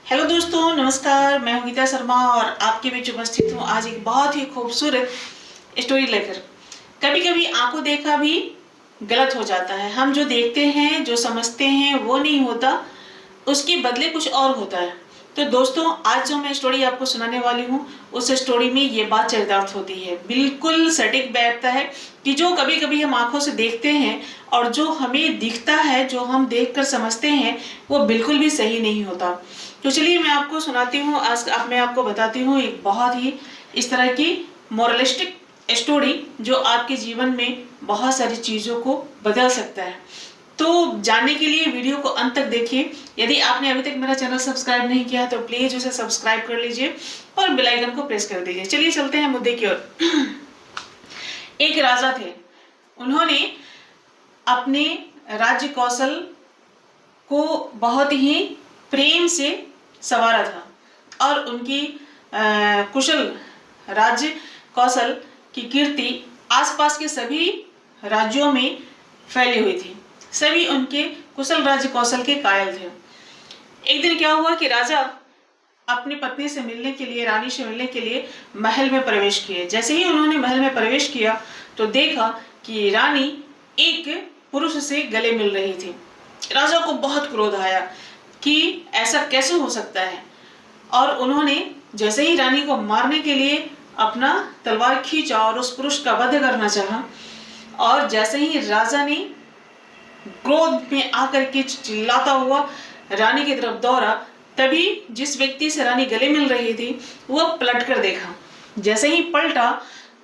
Hello दोस्तों, नमस्कार। मैं हूं गीता शर्मा और आपके बीच उपस्थित हूं आज एक बहुत ही खूबसूरत स्टोरी लेकर। कभी कभी आंखों देखा भी गलत हो जाता है। हम जो देखते हैं, जो समझते हैं वो नहीं होता, उसके बदले कुछ और होता है। तो दोस्तों, आज जो मैं स्टोरी आपको सुनाने वाली हूँ उस स्टोरी में ये बात चरितार्थ होती है, बिल्कुल सटीक बैठता है कि जो कभी कभी हम आंखों से देखते हैं और जो हमें दिखता है, जो हम देखकर समझते हैं, वो बिल्कुल भी सही नहीं होता। तो चलिए मैं आपको सुनाती हूँ। आज मैं आपको बताती हूँ एक बहुत ही इस तरह की मोरलिस्टिक स्टोरी जो आपके जीवन में बहुत सारी चीजों को बदल सकता है। तो जानने के लिए वीडियो को अंत तक देखिए। यदि आपने अभी तक मेरा चैनल सब्सक्राइब नहीं किया तो प्लीज उसे सब्सक्राइब कर लीजिए और बेल आइकन को प्रेस कर दीजिए। चलिए चलते हैं मुद्दे की ओर। एक राजा थे। उन्होंने अपने राज्य कौशल को बहुत ही प्रेम से संवारा था और उनकी कुशल राज्य कौशल की कीर्ति आसपास के सभी राज्यों में फैली हुई थी। सभी उनके कुशल राज्य कौशल के कायल थे। एक दिन क्या हुआ कि राजा अपनी पत्नी से मिलने के लिए, रानी से मिलने के लिए महल में प्रवेश किए। जैसे ही उन्होंने महल में प्रवेश किया तो देखा कि रानी एक पुरुष से गले मिल रही थी। राजा को बहुत क्रोध आया कि ऐसा कैसे हो सकता है, और उन्होंने जैसे ही रानी को मारने के लिए अपना तलवार खींचा और उस पुरुष का वध करना चाहा, और जैसे ही राजा ने क्रोध में आकर के चिल्लाता हुआ रानी की तरफ दौड़ा, तभी जिस व्यक्ति से रानी गले मिल रही थी वह पलट कर देखा। जैसे ही पलटा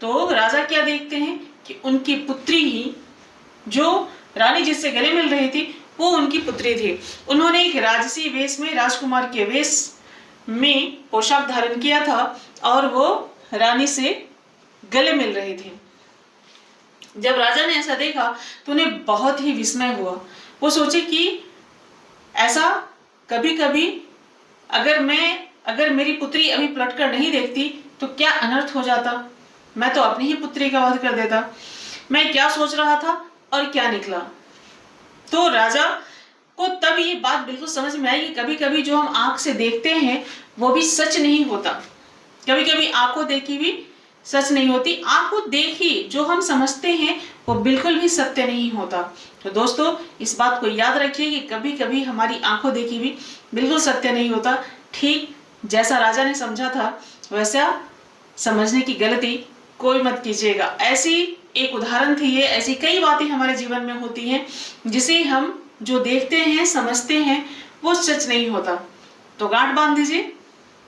तो राजा क्या देखते हैं कि उनकी पुत्री ही, जो रानी जिससे गले मिल रही थी, वो उनकी पुत्री थी। उन्होंने एक राजसी वेश में, राजकुमार के वेश में पोशाक धारण किया था और वो रानी से गले मिल रही थी। जब राजा ने ऐसा देखा तो उन्हें बहुत ही विस्मय हुआ। वो सोचे कि ऐसा कभी कभी अगर मेरी पुत्री अभी पलटकर नहीं देखती तो क्या अनर्थ हो जाता। मैं तो अपनी ही पुत्री का वध कर देता। मैं क्या सोच रहा था और क्या निकला। तो राजा को तब ये बात बिल्कुल समझ में आई कि कभी कभी जो हम आंख से देखते हैं वो भी सच नहीं होता। कभी कभी आंखों देखी भी सच नहीं होती। आंखों देखी जो हम समझते हैं वो बिल्कुल भी सत्य नहीं होता। तो दोस्तों, इस बात को याद रखिए कि कभी कभी हमारी आंखों देखी भी बिल्कुल सत्य नहीं होता। ठीक जैसा राजा ने समझा था वैसा समझने की गलती कोई मत कीजिएगा। ऐसी एक उदाहरण थी ये। ऐसी कई बातें हमारे जीवन में होती हैं जिसे हम जो देखते हैं, समझते हैं, वो सच नहीं होता। तो गांठ बांध दीजिए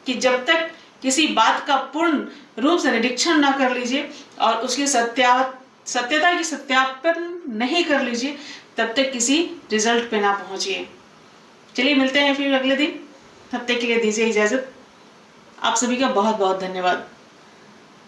कि जब तक किसी बात का पूर्ण रूप से निरीक्षण ना कर लीजिए और उसकी सत्यता की सत्यापन नहीं कर लीजिए, तब तक किसी रिजल्ट पे ना पहुंचिए। चलिए मिलते हैं फिर अगले दिन। तब तक के लिए दीजिए इजाजत। आप सभी का बहुत बहुत धन्यवाद।